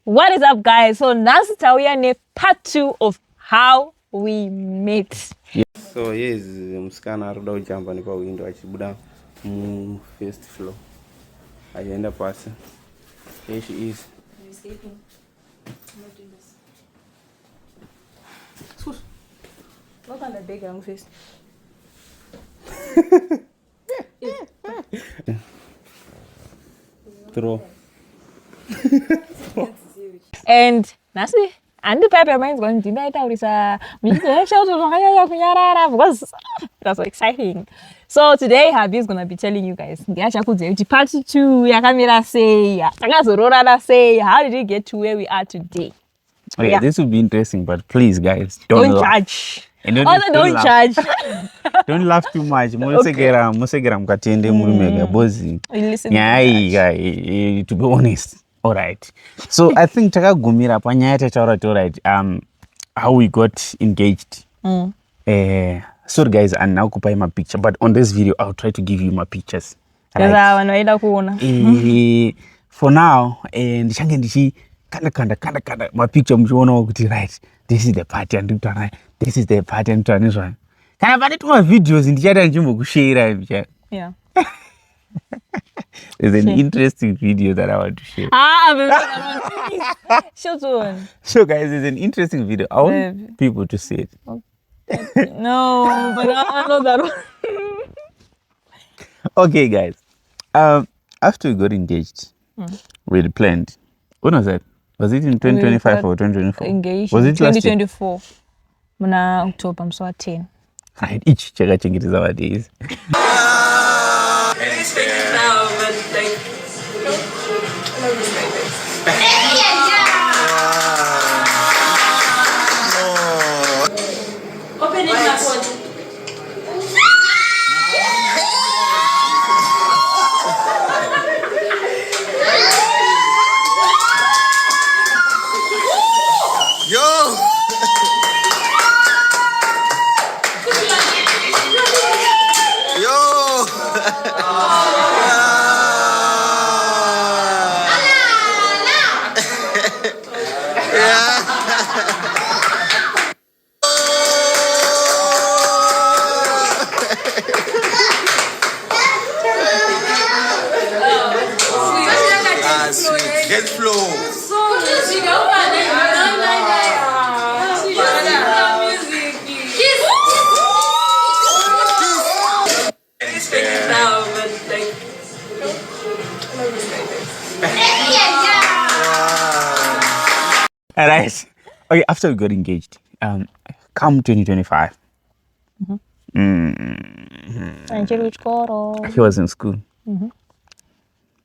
What is up, guys? So nasi tauya part 2 of how we met. So yes, msikana arikuda kujamba nepa window achibuda first floor. Aenda pasi. Here she is. I'm escaping. I'm not doing this. Not on the big long face. Throw. And nasi, and the paper man is going to night out. Because that's so exciting. So today Habi is gonna be telling you guys part 2 how did we get to where we are today. Okay, yeah. This will be interesting, but please, guys, don't judge. And don't judge. Don't laugh too much. Okay. To be honest. All right. So I think takagumira panyaya taurati all right. How we got engaged. Sorry guys, and now kupai my picture, but on this video I'll try to give you my pictures. Right? For now, ndichange ndichi kanda my picture mchiona kuti right. This is the party and this is the party and this one. Kana pane tuma videos ndichata ndimbokushare bicha. Yeah. There's an interesting video that I want to share. So guys, there's an interesting video. I want people to see it. Okay. No, but I know that one. Okay, guys. After we got engaged, we had planned. When was that? Was it in 2025 or 2024? Engaged. Was it 2024? Muna October, I'm so 10. Right, each check it is our days. Open it up. Get flow. Alright. Okay, after we got engaged, come 2025. He was in school.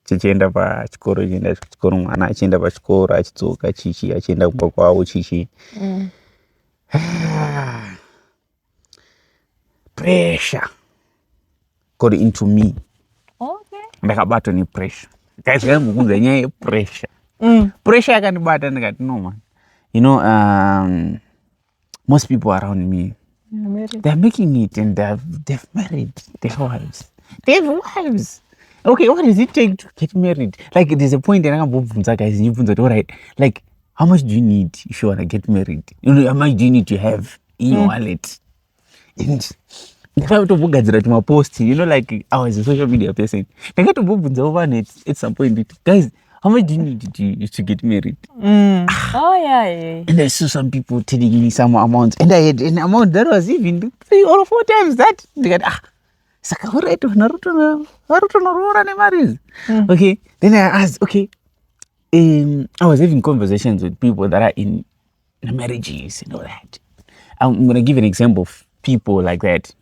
Chichienda pachikoro mwana achienda pachikoro achidzoka chichi achienda kumba kwavo chichi. Pressure got into me. Okay. Ndakabatwa nepressure. Guys, ngambukudza nyaya yepressure. Pressure yakandibata ndikati no man. You know, most people around me, they're making it and they've married their wives. They have wives. Okay, what does it take to get married? Like, there's a point, and guys, all right, like, how much do you need if you want to get married? You know, how much do you need to have in your wallet? And if I to my post, you know, like, I was a social media person. I get to over at some point, guys, how much do you need to get married? Oh, yeah. And I saw some people telling me some amount, and I had an amount that was even 3 or 4 times that. They got, okay, then I asked, okay, I was having conversations with people that are in marriages and all that. I'm going to give an example of people like that.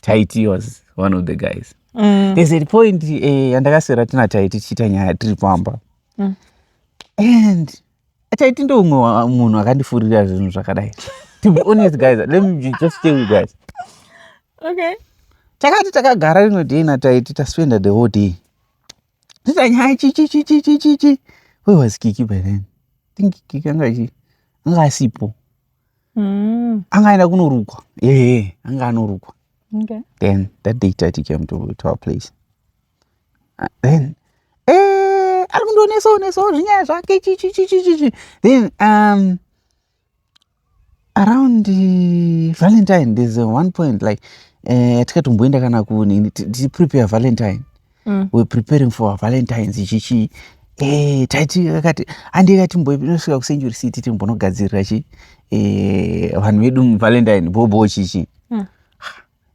Taiti was one of the guys. There's a point, and I said, Taiti chitanya tripamba. And Taiti ndo munhu akandifurira zvinhu zvakadai. To be honest, guys, let me just tell you guys. Okay. Takagara rimwe day naTaiti taspenda the whole day. Titanyaya chichi. Where was Kiki by then? I think Kiki anga asipo. Angaenda kunorukwa. Yeah, anga anorukwa. Okay. Then that day Tati came to our place. Then ari kundonesawo zvinyaya zvake chichichichichi. Then around Valentine, there's one point like tikatomboenda kana kuni prepare Valentine. We're preparing for Valentine's chichi. Taiti akati andikati mboinosvika kuCentury City timbonogadzirira vanhu vedu Valentine bobo chichi.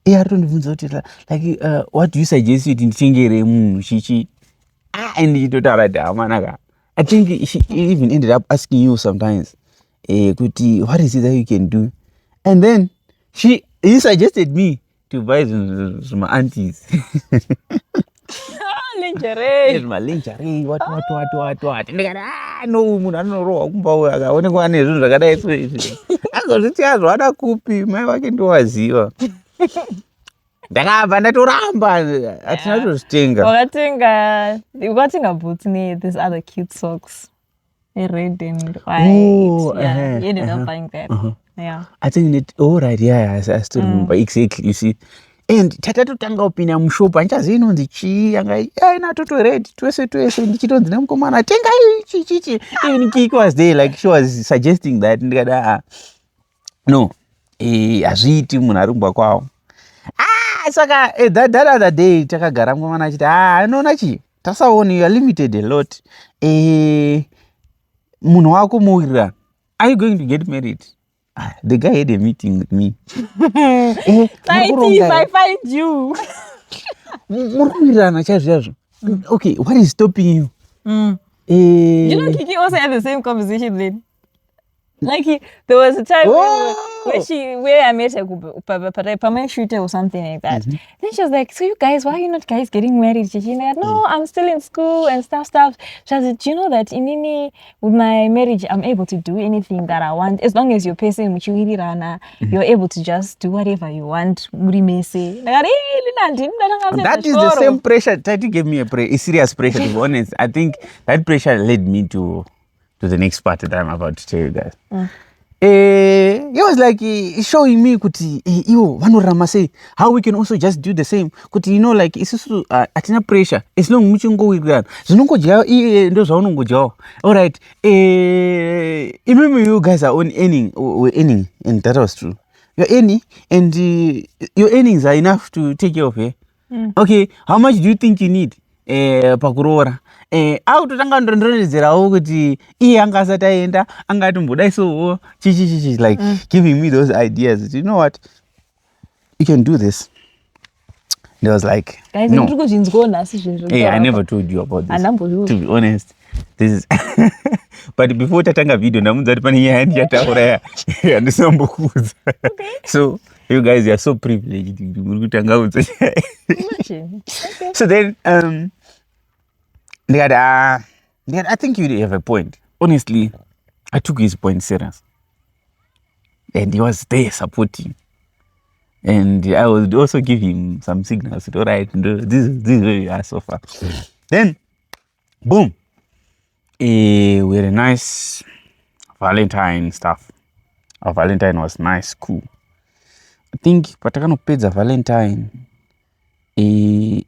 Aritondibvunza kuti like what do you suggest kuti nditengere munhu chichi. And nditotaura kuti hamanaka. I think she even ended up asking you sometimes kuti what is it that you can do, and then he suggested me to buy some aunties. Lingerie. Yes, my lingerie. What. Ndikati no munhu anorohwa kumba akaonekwa ane zvinhu zvakadai so izvi. Azozviti azvada kupi mai vake ndowaziva. Ndakabva ndatoramba hatina kutozvitenga. Wakatenga boots ne these other cute socks. Red and white. Yeah, you ended up buying that. Yeah. I think right, yeah, I still remember exactly, you see. And tatatotanga kupinda mushopu handichazivi inonzi chii anga inatoto red twese ndichitonzi nemukomana tenga chichichi. Even Kiki was there, like she was suggesting that. Ndikada no hazviiti munhu ari kumba kwawo. Saka that other day takagara mukomana achiti anoona chii tasaoni you are limited a lot. Munhu wako muwirira, are you going to get married? The guy had a meeting with me. If I find you. Okay, what is stopping you? You know, Kiki also had the same conversation then. Like there was a time where I met her shooter or something like that. Then she was like, "So you guys, why are you not guys getting married?" She's like, "No, I'm still in school and stuff." She was like, "Do you know that with my marriage, I'm able to do anything that I want as long as you're pacing with you're able to just do whatever you want." That is the same pressure. Tati gave me a serious pressure, to be honest. I think that pressure led me to the next part that I'm about to tell you guys. He was like showing me kuti vanorama say how we can also just do the same. Kuti like isusu atina pressure as long muchingowirana zvinongodya ndo zvaunongodyawo. All right. Remember you guys are were earning, and that was true. You're earning, and your earnings are enough to take care of her. Okay, how much do you think you need pakuroora? Autotanga ndondonedzerawo kuti iye anga asati aenda angatombodaiswowo chichichichi, like giving me those ideas. You know what, you can do this. And I was like, guys, no. Hey, I never told you about this, to be honest. This is but before tatanga video ndamunza kuti pane nyaya yandiyataura yandisambokuudza. So you guys are so privileged muri kutanga udza. So then I think you have a point. Honestly, I took his point serious. And he was there supporting. And I would also give him some signals. All right, this is where you are so far. Then, boom. We had a nice Valentine stuff. Our Valentine was nice, cool. I think patakanopedza Valentine, I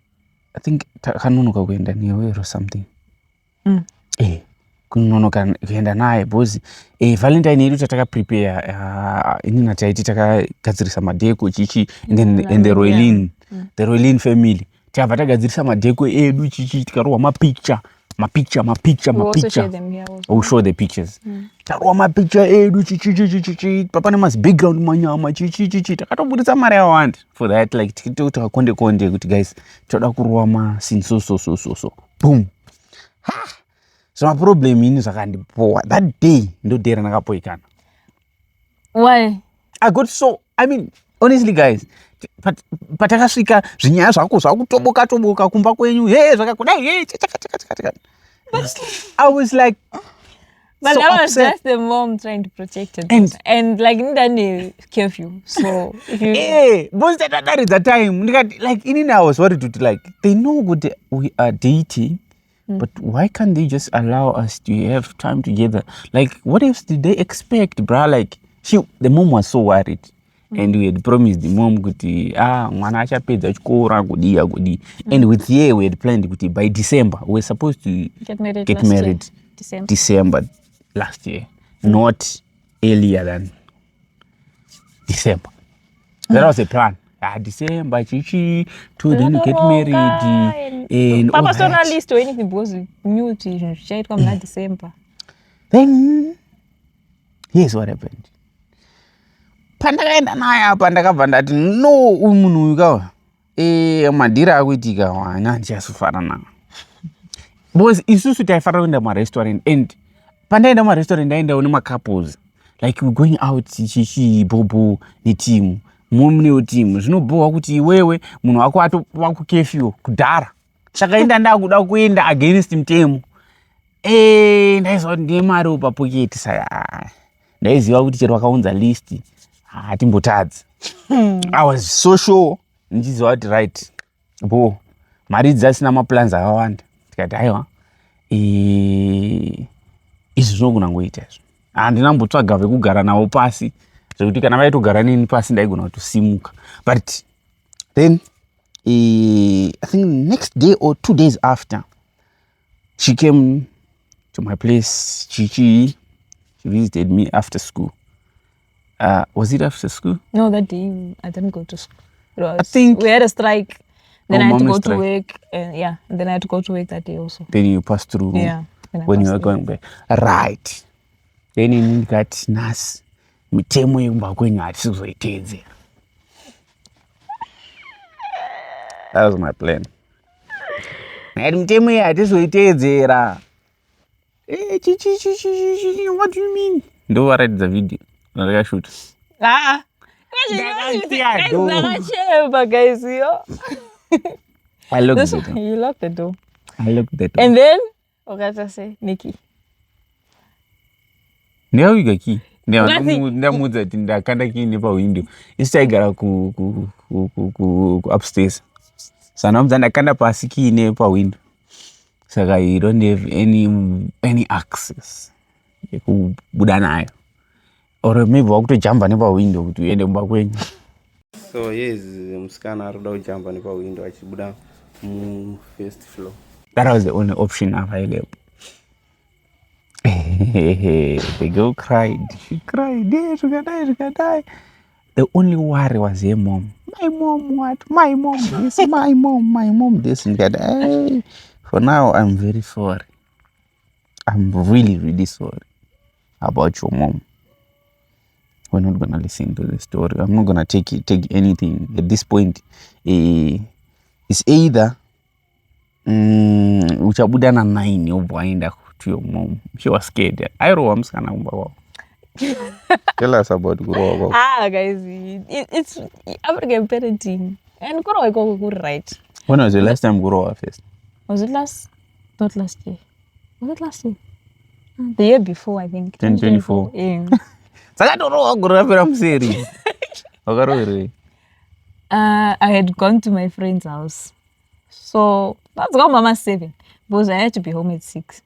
think takanonoka kuenda newe or something. Kunonoka kuenda naye because Valentine yedu tataka prepare inina taiti takagadzirisa madeko chichi, and the Roylin family tabva tagadzirisa madeko edu chichi, tikarohwa mapicture. We'll show the pictures. Tarohwa mapicture edu chichi papane mas background manyama chichi takatobudisa mari yawanda for that, like takakonde kuti guys toda kurohwa ma scene so boom. So my problem ini zvakandipoa that day ndodera ndakapoikana. Why? I got so, I mean honestly guys, patakasvika zvinyaya zvako zvakutoboka kumba kwenyu zvakakudai chaka. I was like, but so that was upset. just the mom trying to protect her and like ndani curfew. So if you but that is the time like inini I was worried to, like, they know good we are dating. But why can't they just allow us to have time together? Like, what else did they expect, bruh? Like, the mom was so worried. and we had promised the mom kuti mwana achapedza chikoro agodi. And with her we had planned kuti by December we were supposed to get married December last year, not earlier than December. That was the plan. December, chichi, to then get married. And Papa saw not list or anything because we knew to shade come that December. Then, here's what happened. Pandakaenda naye apa ndakabva ndati no umunhu uyu madhira akuitika wanyandichasufara nawo. Because isusu taifanira kuenda marestaurant, and pandaenda marestaurant ndaendawo nemacouples, like we're going out chichi bobo netimu mumnewo timu zvinobhuwa kuti iwewe munhu wako atova kukefio kudhara, saka enda ndakuda kuenda against mutemo. Ndaiziva kuti ndine mari papoketi, saka ndaiziva kuti chero vakaunza list hatimbotadzi. I was so sure ndichiziva kuti right mari dzasina maplans akawanda, tikati haiwa izvi zvinogona ngoita izvo. Handina mbotsvaga vekugara navo pasi zvekuti kana vaitogara neni pasi ndaigona kutosimuka. But then I think next day or 2 days after, she came to my place. She visited me after school. Was it after school? No, that day I didn't go to school. I think we had a strike. Then I had to go strike. to work, and then I had to go to work that day also. Then you passed through when you were going back. Right. Then you got nas mitemo yemba kwenyu hatisi kuzoiteedzera. That was my plan. And mitemo iyi hatisi kuzoiteedzera. What do you mean? Ndo waratidza video ndakashuta. Guys, yo. I locked the door. You locked the door. I locked the door. And then, Ogata say, Nikki. Ndauiga key. Ndamudza kuti ndakanda key nepawindow. Isitaigara ku upstairs. Sanamudza ndakanda pasi key nepawindow. Saka you don't have any access yekubuda nayo. Or maybe wakutojamba nepawindow kuti uende kumba kwenyu. So yes, musikana arikuda kujamba nepawindow achibuda first floor. That was the only option available. The girl cried. She cried. Yeah, she gonna die. The only worry was her mom. My mom what? My mom this. My mom this. And hey, for now, I'm very sorry. I'm really, really sorry about your mom. We're not gonna listen to the story. I'm not gonna take anything at this point. It's either uchabudana 9 obwaenda to your mom. She was scared. I wrote mskana umba. Tell us about Guru. Guys, it's African parenting. And Guru go good right. When was the last time Guru first? Was it last? Not last year. Was it last year? The year before, I think. 2024. Yeah. I had gone to my friend's house. So that's got Mama 7. Because I had to be home at 6.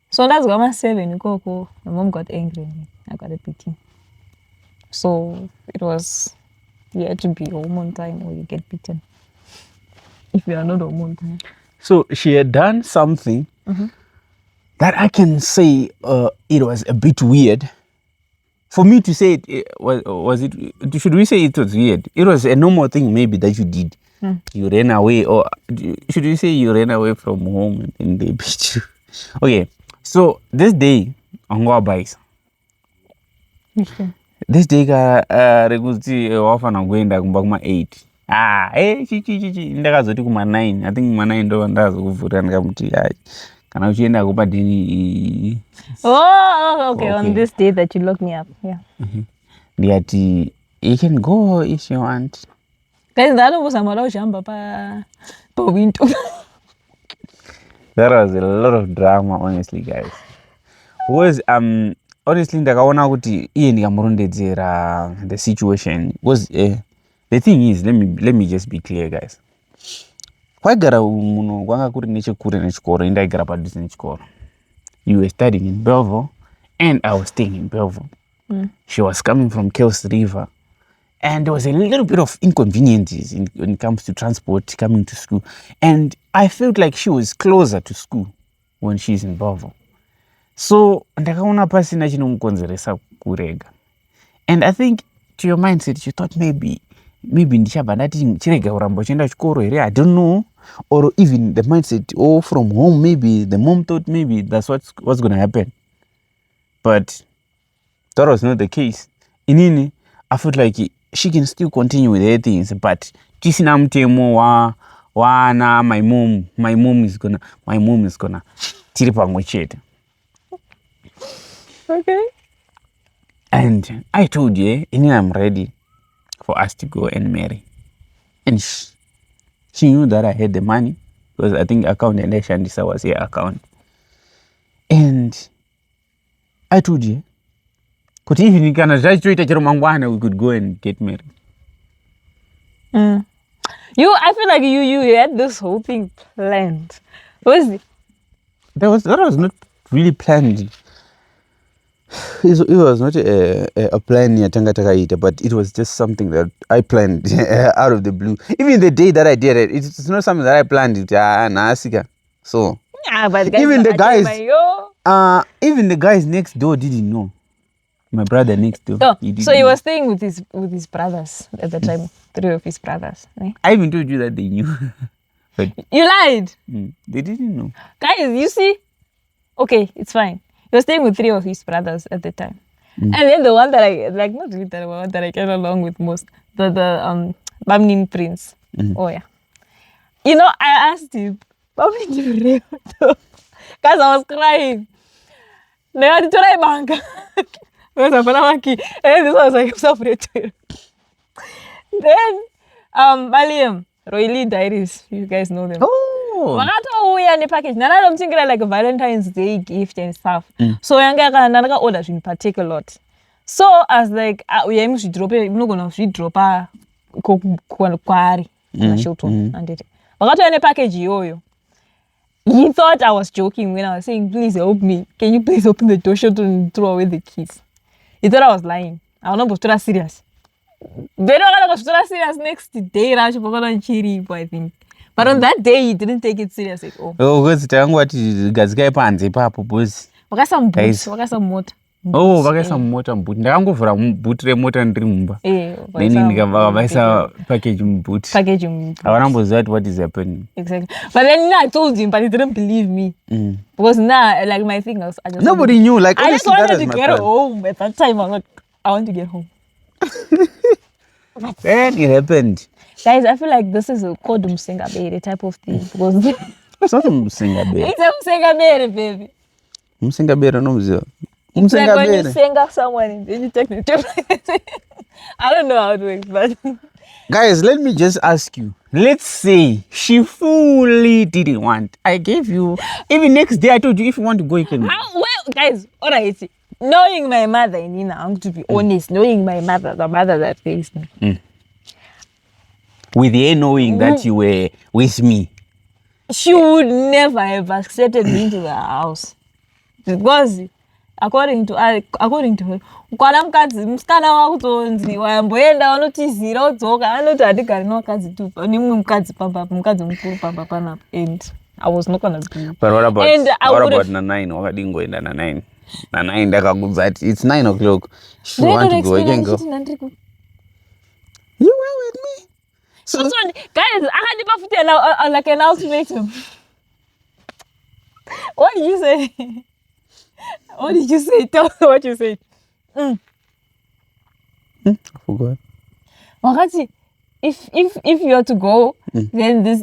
So that's got Mama 7. My mom got angry at me. I got a beating. So it was, you had to be home on time or you get beaten. If you are not home on time. So she had done something that I can say it was a bit weird. For me to say it, was it, should we say it was weird? It was a normal thing maybe that you did. You ran away, or should we say you ran away from home and they beat you? Okay, so this day, I'm going to buy. This day, rekuti wafana kuenda kumbakuma 8. Chichi, ndakazoti kuma 9. I think kuma 9 ndo ndazokuvhura ndikamuti kana uchienda kupadini. Oh, okay, on this day that you locked me up. Yeah. Ndiyati, you can go if you want. Guys, that was a jump pa window. There was a lot of drama, honestly, guys. Because honestly, ndakaona kuti iye ndikamurondedzera the situation. Was the thing is, let me just be clear, guys. Kwaigara munhu kwanga kuri nechekure nechikoro, indaigara padhuze nechikoro. You were studying in Belleville, and I was staying in Belleville. She was coming from Kels River, And there was a little bit of inconveniences when it comes to transport coming to school. And I felt like she was closer to school when she's in Bavo. So ndakaona pasina chinomukonzeresa kurega. And I think to your mindset, you thought maybe ndichabva ndati chirega kuramba chienda chikoro here, I don't know. Or even the mindset, from home, maybe the mom thought maybe that's what's going to happen. But that was not the case. Inini, I felt like she can still continue with her things, but tisina mtemo wana my mom is gonna tiri pamwe chete. Okay. And I told you, inini, I'm ready for us to go and marry. And she knew that I had the money because I think account and Shandisa was her account. And I told you, kuti even kana zvachoita chero mangwana we could go and get married. I feel like you had this whole thing planned. Was it? That was not really planned. It was not a plan yatanga, but it was just something that I planned out of the blue. Even the day that I did it, it's not something that I planned. So But even the guys next door didn't know. My brother next door. So he was staying with his brothers at the time. 3 of his brothers. Eh? I even told you that they knew. But you lied. They didn't know. Guys, you see? Okay, it's fine. He was staying with 3 of his brothers at the time. And then the one that I like, not really the one that I get along with most, the Bamnin Prince. Oh yeah. You know, I asked him, Bamnin because I was crying. And this was like so pretty. Then Maliam, Royally Diaries, you guys know them. Oh, we are in the package. Nana don't think like a Valentine's Day gift and stuff. So I ordered in particular lot. So I was like, we are to drop it. I'm not gonna drop a kwari na Shilton and it. Wakati in the package yoyo. He thought I was joking when I was saying, please help me. Can you please open the door Shilton and throw away the keys? He thought I was lying. I was not serious. They don't know serious next day. I think. But on that day, he didn't take it serious at all. Because gazika panze papo boss. Wakasa motor. Wakasa motor mboot. Ndakangovhura boot remota ndiri mumba. Then ndikavaisa package mboot. Havanamboziva what is happening. Exactly. But then I told him, but he didn't believe me. Because now, like my thing was, nobody knew. Like I just wanted to get home. At that time, I was like, I want to get home. Then it happened. Guys, I feel like this is a called Msengabere type of thing. Because it's not a Msengabere. It's a Msengabere, baby. Msengabere, no, Msengabere. It's like when you sing up someone and then you take the I don't know how to explain. Guys, let me just ask you. Let's say she fully didn't want. I gave you, even next day I told you if you want to go, you can. Well, guys, all right. Knowing my mother, Nina, I'm to be honest, knowing my mother, the mother that raised me. With her knowing that you were with me, she would never have accepted me into the house. Because according to her, ukwana mukadzi wakutonzi wamboenda vanotizira udzoka anoti handigari nevakadzi tu nemumwe mukadzi mukuru pamba panapa, and I was not gonna be. But what about na9 wakadingoenda na9 ndakakudza ati it's 9 o'clock. She want to go, you can go. You were with me. So guys, I had never like an ultimatum. What did you say? What did you say? Tell me what you said. I forgot. Wakati, if you are to go, then there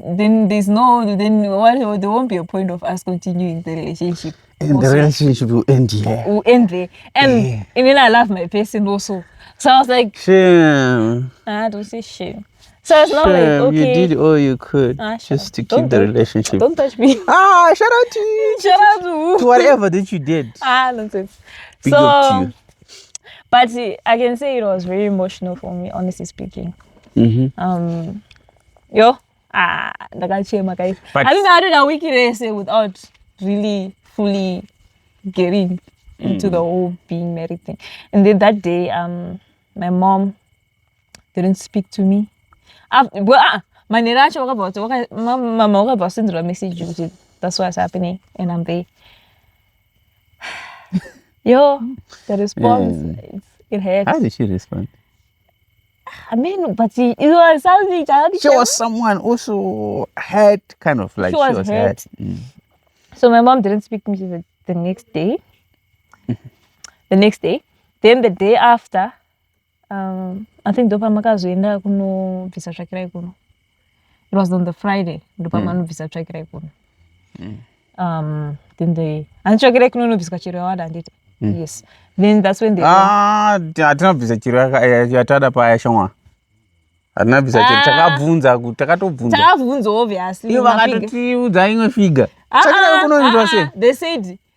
won't be a point of us continuing the relationship. And the relationship will end here. Will end there. And then I love my person also. So I was like, shame. I don't say shame. So it's not like, okay. You did all you could just to keep the relationship. Don't touch me. Shout out to you. Shout out to whatever that you did. Nonsense. Big up to you. But I can say it was very emotional for me, honestly speaking. Ndakachema guys. I think I did a wiki race without really fully getting into the whole being married thing. And then that day, my mom didn't speak to me. My neracho mama wakabva send a message kuti that's what's happening and I'm there. Yo, the response, it hurts. How did she respond? I mean, but it was something. She was someone also hurt, kind of like she was hurt. So my mom didn't speak to me the next day. Then the day after, I think ndopamakazoenda kunovhisa tsvakirai kuno. It was on the Friday. Ndopamanovhisa tsvakirai kuno. Then they tsvakirai kuno novhiswa chero yawada handiti. Yes. Then that's when they hatinabvisa chiro yatada payashongwa. Hatinabvisa chiro takabvunza kuti takatobvunza. Takabvunza obviously. Ivo vakatotiudza imwe figa. Tsvakirai kuno inoitwa sei?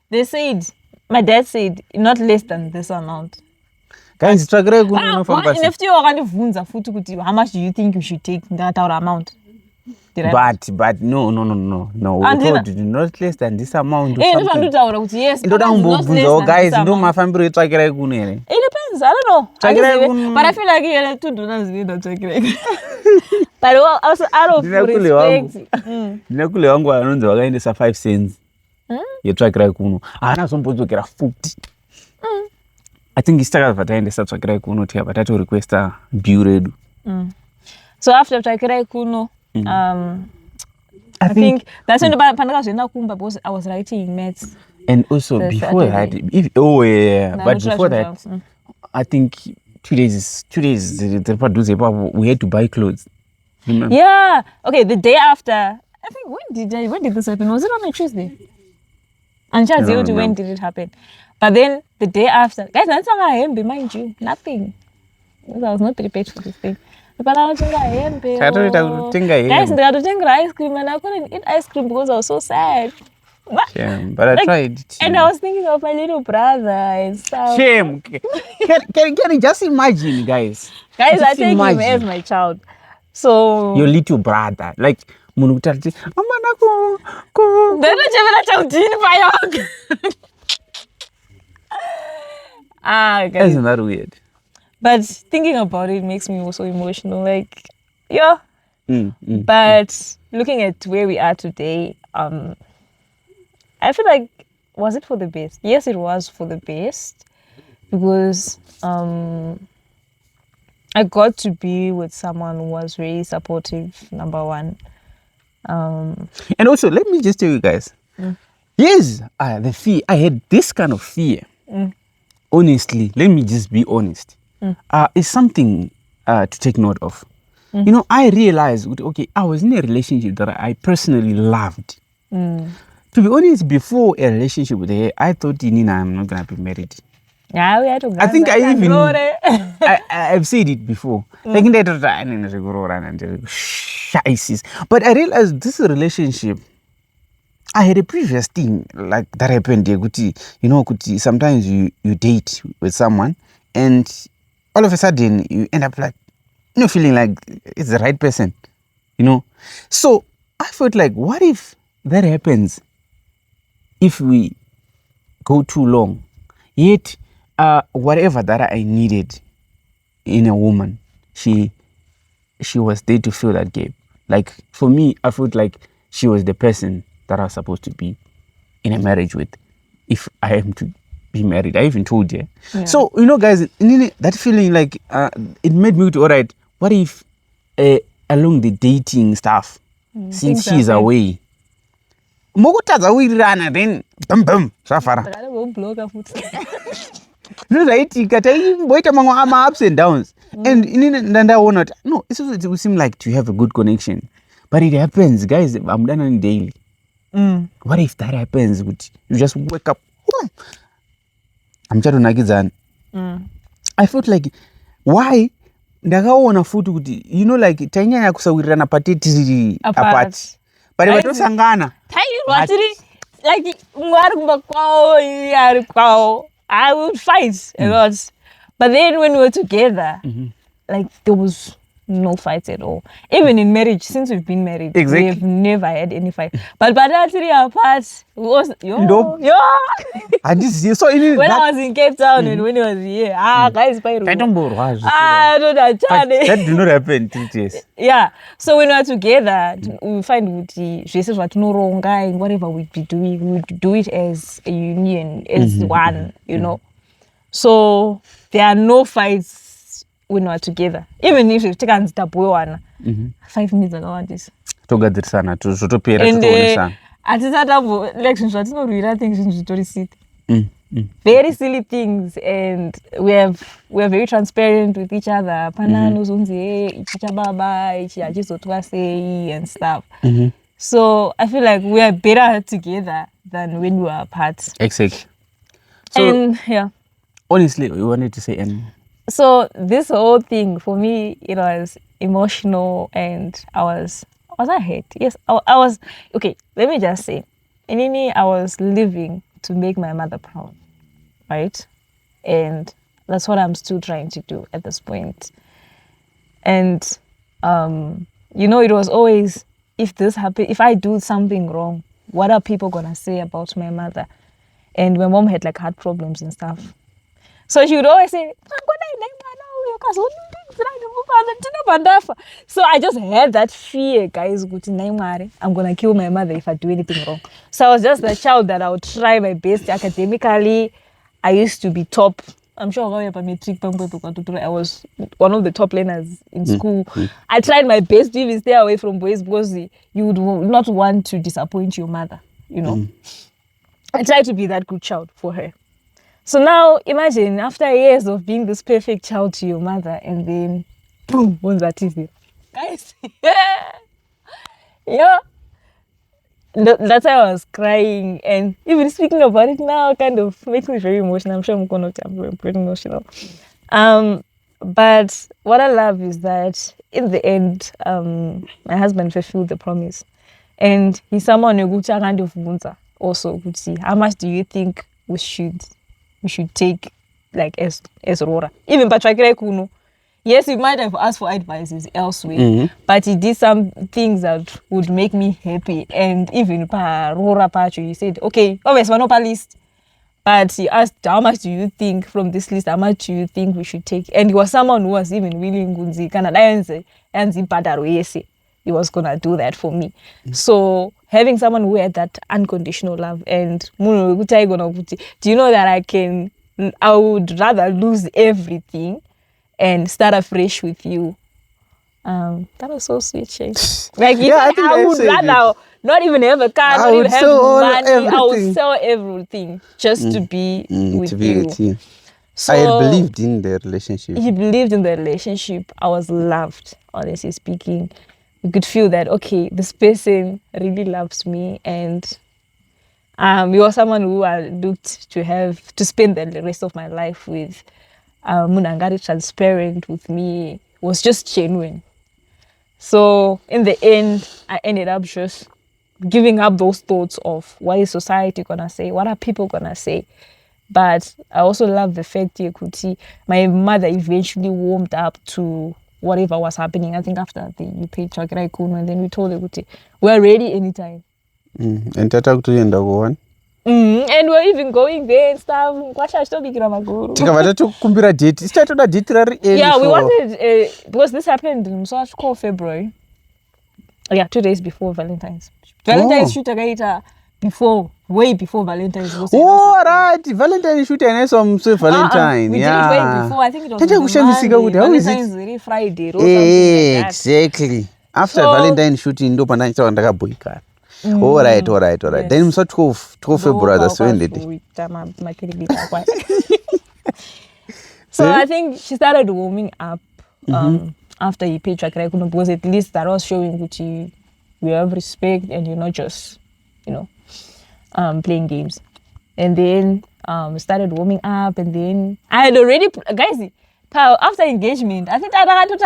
They said my dad said not less than this amount. Guys, tsvakirai kuno inofamba sei? Nefti wakandibvunza futi kuti how much do you think you should take ndakataura amount. But no. We told you not less than this amount. Yes. Ndoda kumbobvunzawo guys, ndo mafambiro etsvakirai kuno here. It depends. I don't know. But I feel like you had $2 not tsvakirai. But also out of respect. Ndinakule wangu anonzi wakaendesa 5 cents. Yetsvakirai kuno. Haana zombodzokera 40. I think istakabva taendesa tsvakirai kuno tiyabva tato requesta bill redu. So after tsvakirai kuno, I think that's when because I was writing maths. And also before that, but before that, I think 2 days we had to buy clothes. Remember? Yeah. Okay, the day after, I think when did this happen? Was it on a Tuesday? And when did it happen? But then the day after, guys, that's not I am, mind you, nothing. Because I was not prepared for this thing. But I was ndikatotenga ice cream and I couldn't eat ice cream because I was so sad. Shame, but I tried. And I was thinking of my little brother and stuff. Shame. Can you just imagine, guys? Guys, I take him as my child. So your little brother, like munukutati, guys. Isn't that weird? But thinking about it makes me also emotional. Like, yeah. But looking at where we are today, I feel like, was it for the best? Yes, it was for the best. Because I got to be with someone who was really supportive, number one. And also, let me just tell you guys. Yes, the fear. I had this kind of fear. Honestly, let me just be honest. It's something to take note of. You know, I realized, okay, I was in a relationship that I personally loved. To be honest, before a relationship with her, I thought, Nina, I'm not going to be married. Yeah, we had to. I think I've said it before. Like in that but I realized this relationship, I had a previous thing like that happened. You know, sometimes you date with someone and all of a sudden you end up like, you know, feeling like it's the right person, you know. So I felt like, what if that happens if we go too long? Yet, whatever that I needed in a woman, she was there to fill that gap. Like for me, I felt like she was the person that I was supposed to be in a marriage with. If I am to be married, I even told her. Yeah. So you know, guys, that feeling like it made me to alright. What if along the dating stuff, since she's away, mokutadza wirirana then bum zvafara. Zvaitika taimboita mamwe ups and downs. And ndandaona kuti no, it would seem like to have a good connection, but it happens, guys. I'm done on daily. What if that happens? You just wake up, I'm chatonakizana. I felt like, why? Ndakaona futi kuti, you know, like tainyanya kusawirirana patiti apart. But vatosangana. Like mwari kumba kwao, yari kwao. I would fight a lot. But then when we were together, like there was no fights at all. Even in marriage, since we've been married, Exactly. we've never had any fight. But by that 3 apart, was Nope. And this is so in when that, I was in Cape Town and when he was here, guys, by I don't know why. I don't know That did not happen till this. Yeah. So when we're together, we find Jesus what no wrong guy, whatever we be doing, we do it as a union, as one, you know. So there are no fights when we're together. Even if you take and stop one, 5 minutes ago on this. Togadzirisana zvotopera And totoonesana. atisatambo elections zvatinoririra things zvitori city. Very silly things, and we're very transparent with each other. Panano zonzi ichicha baba ichi achizotwa sei and stuff. So I feel like we are better together than when we were apart. Exactly. So And yeah. honestly, you wanted to say anything? So this whole thing for me, it was emotional, and I was hurt? Yes, I was. Okay, let me just say, initially I was living to make my mother proud, right? And that's what I'm still trying to do at this point. And it was always, if this happens, if I do something wrong, what are people gonna say about my mother? And my mom had like heart problems and stuff. So she would always say, so I just had that fear, guys, I'm gonna kill my mother if I do anything wrong. So I was just a child that I would try my best academically. I used to be top. I'm sure I was one of the top learners in school. I tried my best to even stay away from boys because you would not want to disappoint your mother, you know. I tried to be that good child for her. So now imagine after years of being this perfect child to your mother, and then boom, what's that TV? Guys, yeah. That's why I was crying, and even speaking about it now kind of makes me very emotional. I'm sure I'm pretty emotional. But what I love is that in the end, my husband fulfilled the promise, and he's someone who kind of also would see how much do you think we should take, like as Rora. Even Patrick Kuno. Yes, he might have asked for advices elsewhere, but he did some things that would make me happy. And even Rora Patrick, he said, okay, obviously we're not on list. But he asked, how much do you think from this list, how much do you think we should take? And he was someone who was even willing to he was gonna do that for me. So having someone who had that unconditional love, and do you know that I would rather lose everything and start afresh with you. That was so sweet, Shay. Like, I would rather not even have a car, not even have money. I would sell everything just to be with you. So I had believed in the relationship. He believed in the relationship. I was loved, honestly speaking. You could feel that, okay, this person really loves me, and you are someone who I looked to spend the rest of my life with. Munangari transparent with me, was just genuine. So in the end, I ended up just giving up those thoughts of what is society gonna say, what are people gonna say. But I also love the fact you could see my mother eventually warmed up to whatever was happening. I think after you paid Chakirai Kuno, and then we told her, we're ready anytime. And Tata to end one. And we're even going there and stuff. Yeah, we wanted, because this happened in February. Yeah, 2 days before Valentine's. Valentine's shoot way before Valentine's. Oh, right. Valentine's shoot and some Valentine. We did it way before. I think it was Monday. Valentine's really Friday or something like that. Exactly. After Valentine's shooting, no one saw a boy car. All right. Yes. Then so 12 February, that's when they did. So I think she started warming up after he paid Chakra, because at least that was showing that you have respect and you're not just, playing games. And then started warming up, and then I had already, guys, after engagement, I think I had to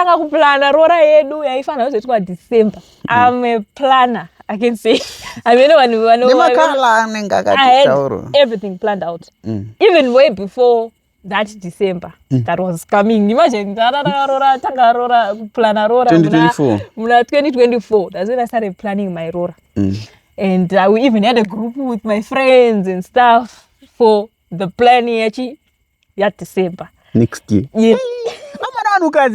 plan December. I'm a planner, I can say. I had everything planned out. Even way before that December that was coming. Imagine, plan a Rora. 2024. 2024. That's when I started planning my Rora. And we even had a group with my friends and stuff for the planning actually that December. Next year. Yeah. No, I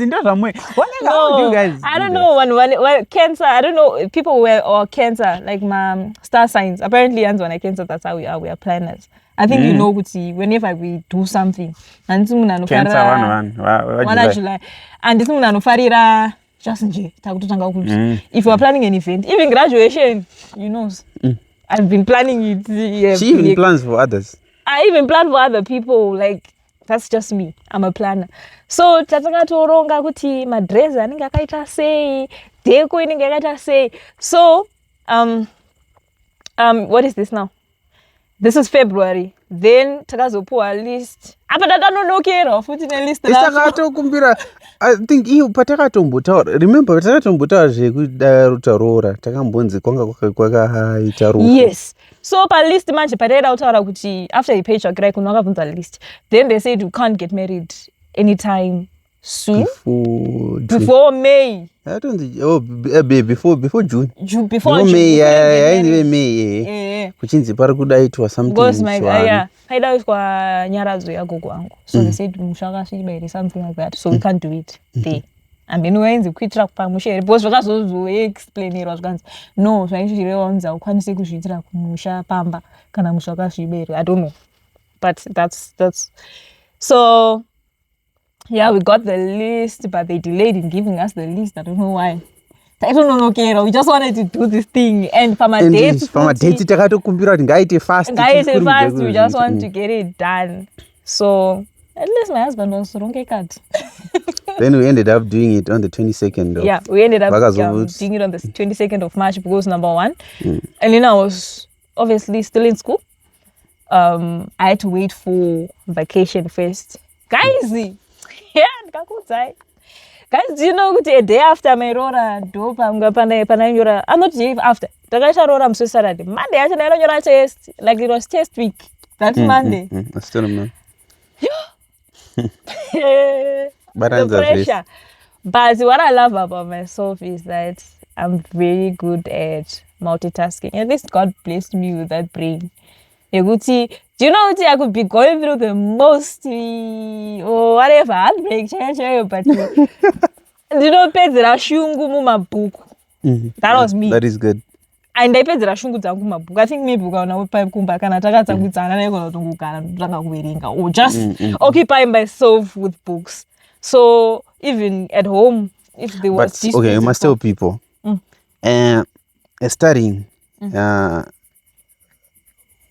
don't know when cancer. I don't know people were or cancer like my star signs. Apparently, and when I cancer, that's how we are. We are planners. I think you know whenever we do something, and Cancer 1 July, and this one just if you are planning an event, even graduation, you know, I've been planning it. She even plans for others. I even plan for other people. Like that's just me. I'm a planner. So tatakatonga kuti madress anenge akaita sei, deco inenge yakaita sei. So what is this now? This is February. Then takazopuwa list. Apa tatanonokera futi ne list takatokumbira. I think iyo patakatombutaura. Remember patakatombutaura zvekudarutaurora takambonzi kwakaita rufu. Yes. So pa list manje patera utaura kuti after you pay your grade kunokabvunza list. Then they said you can't get married anytime soon. Before May. I don't think. Oh, before June. Before May. Yeah, May. Kuchinzi pari kudaitwa something. Because my haida nyaradzo yagogo angu. So they said mushaka shibairi something like that. So we can't do it there. I mean, wenzi kuitira kupamushere because zvakazozo explainirwa zvikanzi no zvaizvirewanza ukwanise kuzviitira kumusha pamba kana mushaka shibairi. I don't know. But that's so yeah, we got the list, but they delayed in giving us the list. I don't know why. I don't know, okay, we just wanted to do this thing. And for my dates, takatokumbira kuti ngaite fast. We just want to get it done. So, at least my husband was cut. Then we ended up doing it on the 22nd. Yeah, we ended up doing it on the 22nd of March because number one. And then I was obviously still in school. I had to wait for vacation first. Guys, guys, do you know a day after my Rora dope I'm not day after. The guys are Rora I'm so Saturday. Monday I had test. Like it was test week. That's Monday. I still remember. But the pressure. But what I love about myself is that I'm very good at multitasking. At least God blessed me with that brain. Do you know I could be going through the most or whatever heartbreak, but you know, that was me. That is good. And I paid the shungu zangu mabook. I think maybe we're gonna pipe kumba kana or just occupy myself with books. So even at home, if there was okay, you must tell people. Studying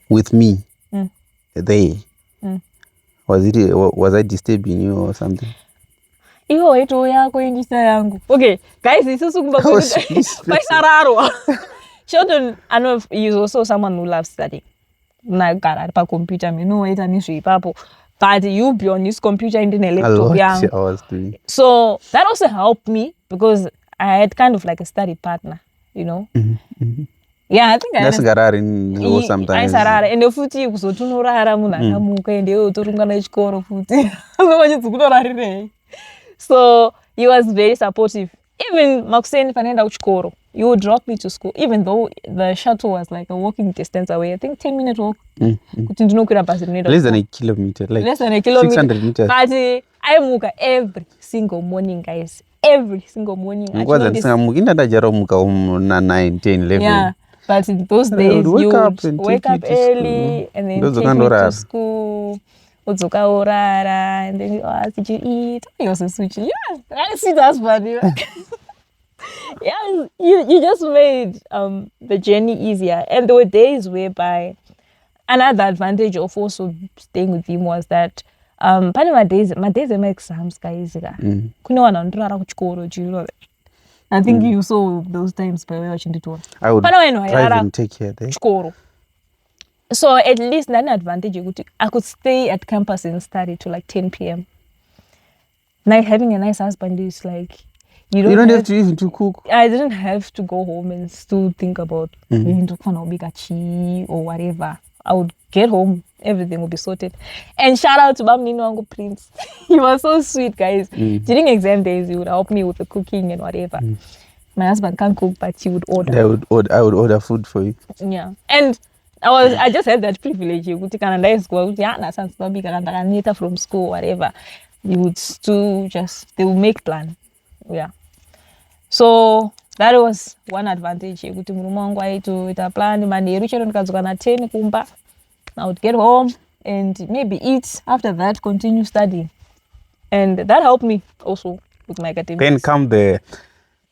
with me was I disturbing you or something? Okay, guys, this is Sheldon, I know he's also someone who loves studying. Computer, but you be on this computer in the laptop. I was doing. So that also helped me because I had kind of like a study partner, you know. Yeah, I think that's Garari sometimes. And the footy was so to know and so he was very supportive. Even Maxine Fanenda Uchkoro, you would drop me to school, even though the shuttle was like a walking distance away. I think 10-minute walk. Less than a kilometer, like less than a kilometer. 600 meters. But I woke up every single morning, guys. Every single morning. Yeah, but in those days, you would wake up early and then take me to school. And then you ask, did you eat? You also switch. Yeah, I see that's funny. Yeah, you just made the journey easier. And there were days whereby another advantage of also staying with him was that part of my days are my exams, guys. Do you know that? I think you saw those times by watching the tour. I would drive and take care there. So at least an advantage I could stay at campus and study till like 10 p.m. Now having a nice husband is like you don't have to even to cook. I didn't have to go home and still think about or whatever. I would get home, everything would be sorted. And shout out to Bamnino Uncle Prince. He was so sweet, guys. During exam days, he would help me with the cooking and whatever. My husband can't cook, but he would order. I would order food for you. Yeah. And I just had that privilege. You would from school, whatever. You would still they would make plan. Yeah. So that was one advantage. I would plan I would get home and maybe eat. After that, continue studying. And that helped me also with my academics. Then come the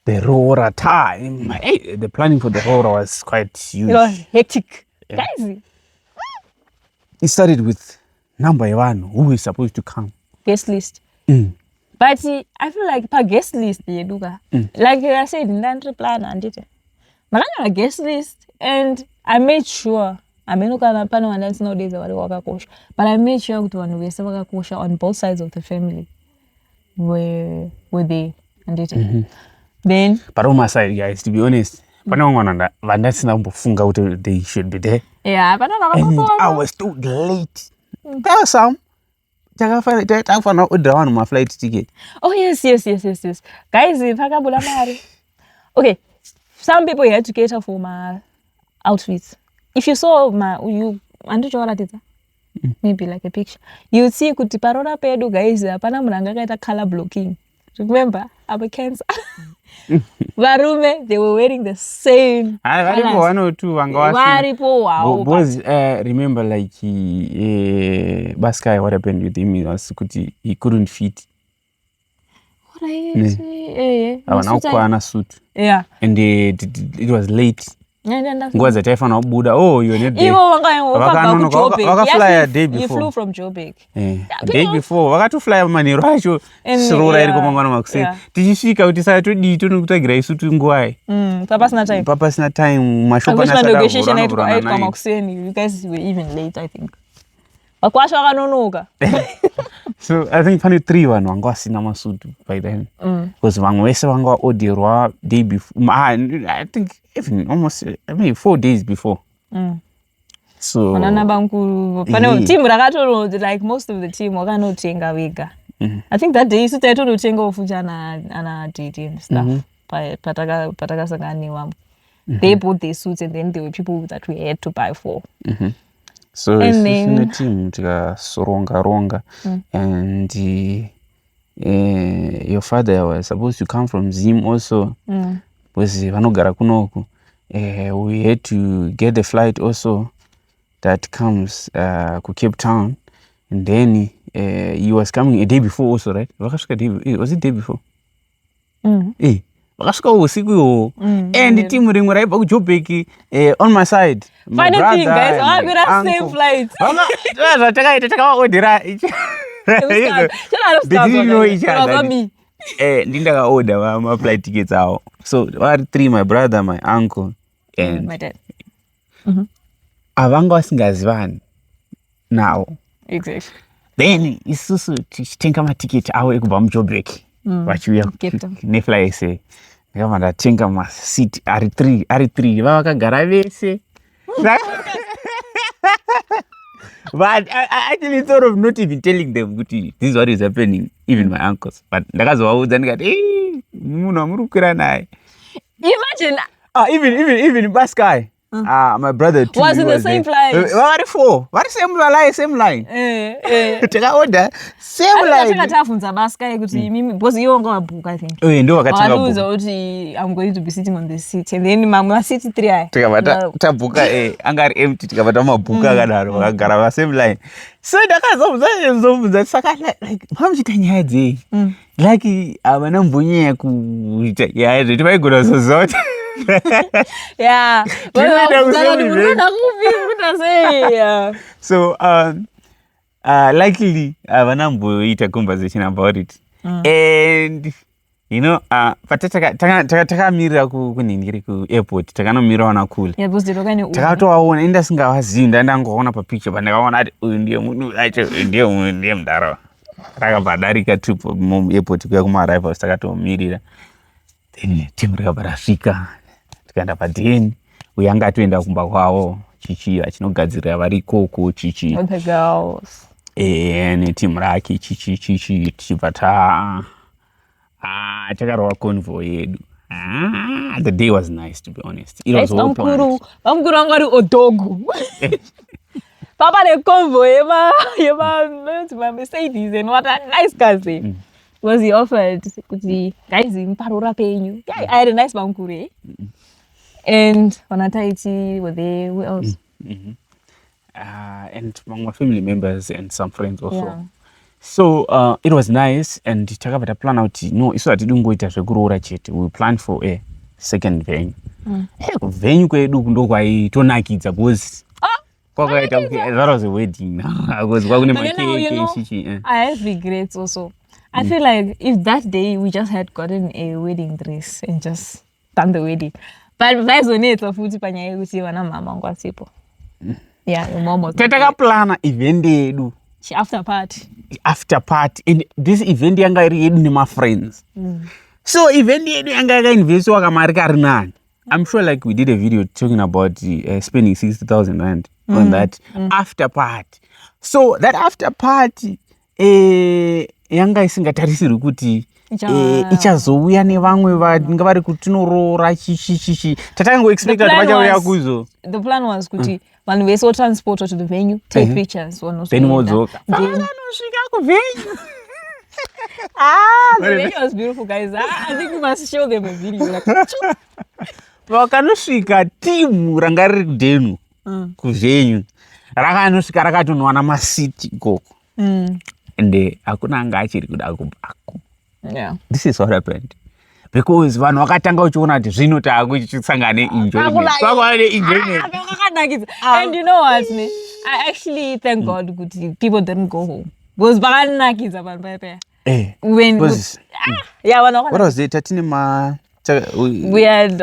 Rora time. Hey, the planning for the Rora was quite huge. It was hectic. Yeah. Guys. It started with number 1, who is supposed to come. Guest list. But I feel like per guest list, like I said, in plan and it. A guest list, and I made sure. I mean, nowadays but I made sure to on both sides of the family were they and it. Then, but on my side, guys, to be honest, they should be there. Yeah, but and I was too late. There was some. My flight ticket. Oh yes. Guys, okay, some people had to cater for my outfits. If you saw maybe like a picture, you would see kuti parora pedu guys, apana munanga kaita color blocking. Remember, I'm a cancer. Varume, they were wearing the same. One or two. Boys, remember like Baskai, what happened with him was he couldn't fit. What are you saying? Yeah. Suit. Yeah. And it was late. Was it Buddha? Oh, you need fly a day before. You flew from Joburg. A day before. I got to fly money. Did you see how decided to need to look like Grace to Nguai? Papa's not time. My negotiation you guys were even late, I think. So I think 3 was in suit by then. Because Wangwa day before. I think even almost 4 days before. So team like most of the team I think that day used to and stuff. They bought their suits and then there were people that we had to buy for. So it's in the team Soronga and your father was supposed to come from Zim also. We had to get the flight also that comes to Cape Town, and then he was coming a day before also, right? Was it day before? And the team were right back Joburg on my side. My funny brother, thing, guys, we have same flight. They didn't know each other. Didn't order my flight tickets out. So 3, my brother, my uncle, and my dad. Avango Singazvan now. Exactly. Then it's also to think my ticket out from Joburg. What we have Nefly say. I think my seat R3. Waka Garave say. But I actually thought of not even telling them this is what is happening, even my uncles. But that's why I was then got imagine even Baskai. My brother too, was in the same flight. What same line? Take order. Same line. I because you won't go book, I think. Oh, you know, I'm going to be sitting on the seat and then Mama City 3. Tabuka angar empty buka same line. So that's like how much time you had like I'm yeah. So luckily I have a conversation about it. And you know, taka mira kuningiri ku airport, taka no mira wana cool. Yeah, because they don't taka to waona inda singa wazinda ndangoona pa picture but ndakaona ati uyu ndiye munhu acho ndiye mudaro. Taka badarika trip mu airport kuya kuma arrivals taka to mirira. Then team rika barafika. Tikaenda padeni uyanga toenda kumba kwawo chichi vachinogadzirira vari ikoko chichi With the girls. Netimu rake chichi tichibva takarova convoy yedu. The day was nice, to be honest. It was all planned. Vamukuru vangu vari odogu. Papa the convoy my Mercedes and what a nice cousin. Was he offered the guys in Parora paying you? Yeah, I had a nice Vamukuru. And Onataiti were there. Who else? And among my family members and some friends also. Yeah. So it was nice, and takabva plan out no isu hatidingoita zvekuroora chete. We planned for a second venue. Venue kwedu ndokwaaitonakidza because that was a wedding because kwakune makeke. I have regrets also. I feel like if that day we just had gotten a wedding dress and just done the wedding. But vaizonetsa futi panyaya yekuti vana mama vangu vasipo. Yeah, your mom was. Tatakaplana event yedu. After party, and this event yanga iri yedu nema friends. So event yedu yanga yakainvestiwa kamari kari nani. I'm sure like we did a video talking about spending 60,000 rand on that after party. So that after party yanga isingatarisirwi kuti ichazouya nevamwe vanenge vari kutinoroora chichi tatangoexpecta kuti vachauya kuzo. The plan was kuti vanhu vese transported to the venue, take pictures, then modzoka vanosvika kuvenue. The venue was beautiful, guys. I think we must show them a video. Like, vakanosvika timu ranga riri kudhenu kuvenue rakanosvika rakatonwana masiti ikoko and hakuna anga achiri kuda kubvako. Yeah. This is what happened. Because vanhu vakatanga uchiona kuti zvino taakuchisangana enjoyment. And you know what, me? I actually thank God kuti people didn't go home. Because vakanakidza vanhu paya. When what was it? We had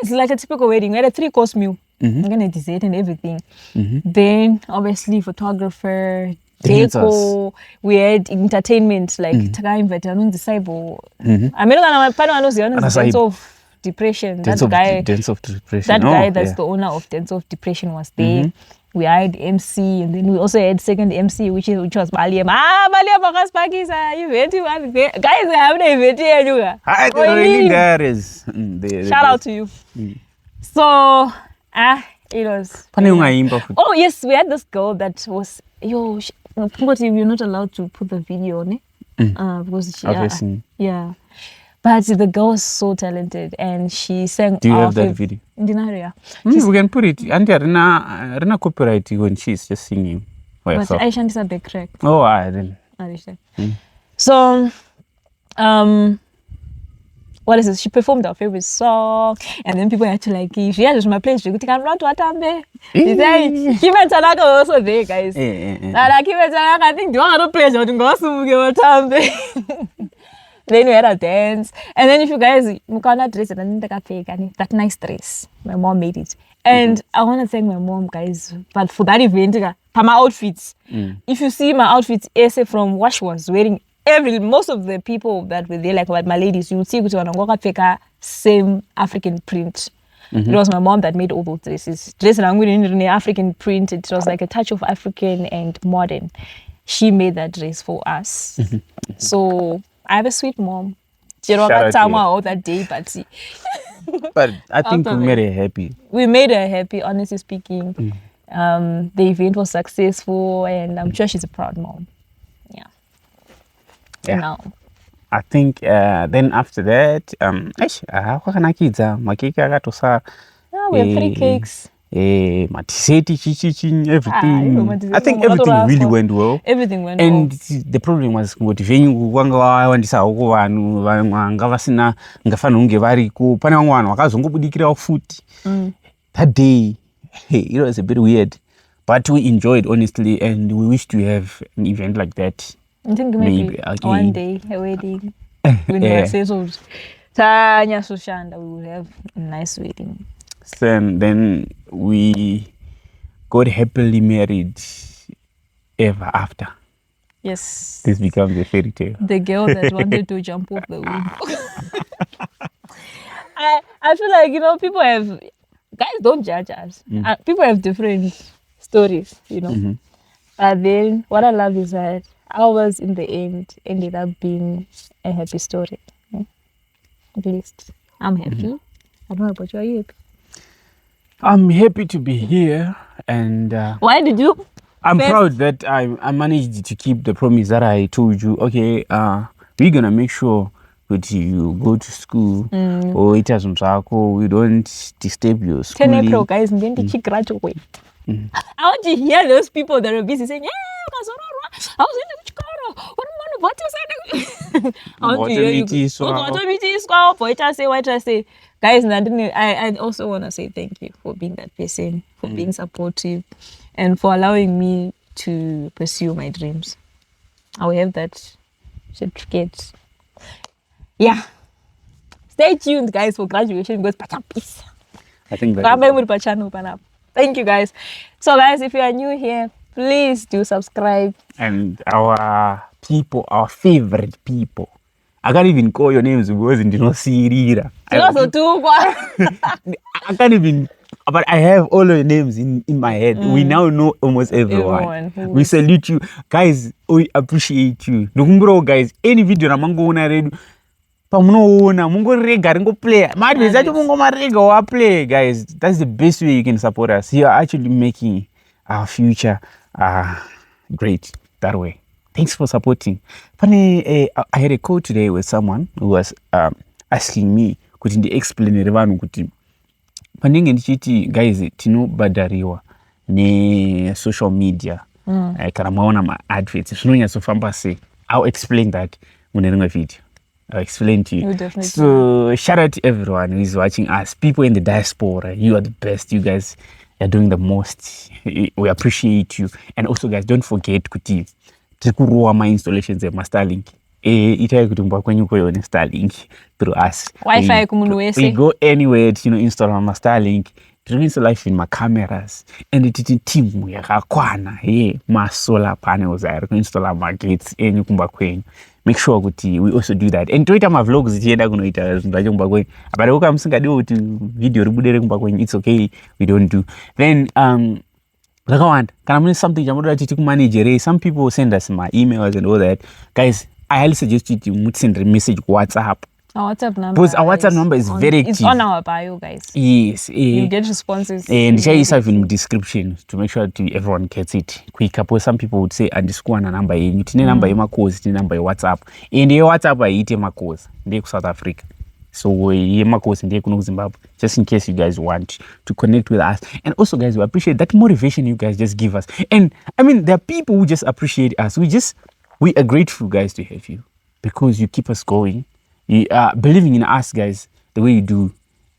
it's like a typical wedding. We had a 3-course meal. And dessert and everything. Then obviously photographer, deco, we had entertainment like Taka invited Anunzi Saibo. I mean, Dance of Depression. Dance of Depression. That guy that's the owner of Dance of Depression was there. We had MC, and then we also had second MC, which was Baliam. Baliam Bakas Pakis, guys, I have an event here. Shout out to you. So, it was. Oh, yes, we had this girl that was. You're not allowed to put the video on it. Because she, yeah. But the girl was so talented and she sang. Do you have that video? We can put it. And Rina copyright when she's just singing. But I shan't say the crack. Oh, I didn't. So, what is it? She performed our favorite song, and then people had to like, she had my place. She could take a lot of time there. Kim and Tanaka also there, guys. Kim and Tanaka, I think, do you want to play? Don't go so time there. Then we had a dance, and then if you guys, Mukana dress and then take a fake and that nice dress. My mom made it, and I want to thank my mom, guys. But for that event, for my outfits, if you see my outfits, essay from what she was wearing. Most of the people that were there, like my ladies, you would see kuti same African print. It was my mom that made all those dresses. Dress in African print. It was like a touch of African and modern. She made that dress for us. So I have a sweet mom. Shout out to all that day, but I think we made her happy. We made her happy, honestly speaking. The event was successful, and I'm sure she's a proud mom. Yeah. I think then after that, we had 3 cakes. Everything. I think everything really went well. Everything went and well. The problem was kuti venue kwanga wawandisa huko vanhu vanga vasina ngafana hunge variko pane vamwe vanhu vakazongobudikirawo futi. That day it was a bit weird, but we enjoyed honestly, and we wish to have an event like that. I think maybe one day a wedding when we are settled. Tanya Sushanda, we will have a nice wedding. Then we got happily married ever after. Yes. This becomes a fairy tale. The girl that wanted to jump off the womb. I feel like, people have guys, don't judge us. People have different stories, you know. But then what I love is that ours in the end ended up being a happy story. At least I'm happy. I don't know about you. Are you happy? I'm happy to be here, and Why did you? I'm First- proud that I managed to keep the promise that I told you. Okay, we're gonna make sure that you go to school or it has we don't disturb your 10 April, schooling. guys, and then did she graduate? I want to hear those people that are busy saying, "Yeah, I was in the Chicago. What you said?" I want to hear you. What I say, guys. I also want to say thank you for being that person, for being supportive, and for allowing me to pursue my dreams. I will have that certificate. Yeah. Stay tuned, guys, for graduation because peace. I think that Thank you, guys. So, guys, if you are new here, please do subscribe. and our people, our favorite people. I can't even call your names because you know Sirira. I can't even, but I have all your names in my head. We now know almost everyone. We salute you. Guys, we appreciate you. Bro, guys, any video na mango una redu. Pamunoona mungo rega ringo play. Madwe zacho mungo marega wa play, guys. That's the best way you can support us. You are actually making our future great that way. Thanks for supporting. Funny, I had a call today with someone who was asking me kuti ndi explain vanhu kuti panenge ndichiti guys tinobhadhariwa ne social media kana maona ma-adverts zvinonyatsofamba sei. I'll explain that mune rimwe video. I'll explain to you. So shout out to everyone who is watching us. People in the diaspora, you are the best. You guys are doing the most. We appreciate you. And also guys, don't forget kuti tikuruwa my installations at Starlink. Itai kuti mbakwenyu koyo ne Starlink through us. Wi-Fi kumunhu wese. We go anywhere to install on my Starlink. Tinoisa life in my cameras and titi team yakakwana ma solar panels ari kuinstalla magetsi enyu kumba kwenyu. Make sure kuti we also do that. And toita ma vlogs tienda kunoita zvinhu zvacho kumba kwenyu. But uka musingadiwo kuti video ribudere kumba kwenyu, it's okay, we don't do. Then Lakawanda, kana mune something chamunoda titi kumanage. Some people send us my emails and all that. Guys, I highly suggest you to send a message WhatsApp. Our WhatsApp number. Because our WhatsApp number is very active. It's on our bio, guys. Yes. You get responses. And share yourself in the description to make sure that everyone gets it quicker. Because some people would say, underscore na number yenyu. Tine number yema course, tine number WhatsApp. And your WhatsApp I ite ma course. Ndiye ku South Africa. So yema course ndiye kuno Zimbabwe. Just in case you guys want to connect with us. And also guys, we appreciate that motivation you guys just give us. And I mean, there are people who just appreciate us. We are grateful guys to have you. Because you keep us going. You are believing in us guys the way you do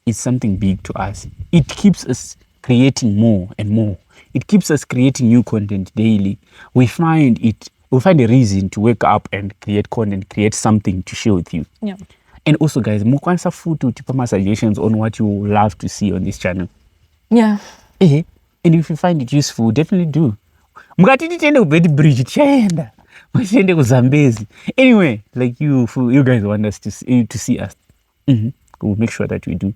is something big to us. It keeps us creating more and more. It keeps us creating new content daily. We find a reason to wake up and create content, create something to share with you. Yeah. And also guys, mukwanisa futu tipama suggestions on what you love to see on this channel. Yeah. And if you find it useful, definitely do. Mukatiti tiende kubed bridge tienda. Masiende ku Zambezi. Anyway, like you guys want us to see us. We'll make sure that we do.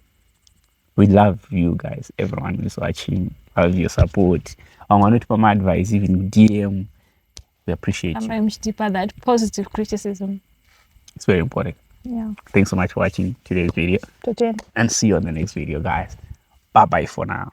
We love you guys. Everyone who's watching. Love your support. I want to put my advice, even DM. We appreciate you. Sometimes deeper that positive criticism. It's very important. Yeah. Thanks so much for watching today's video. And see you on the next video, guys. Bye-bye for now.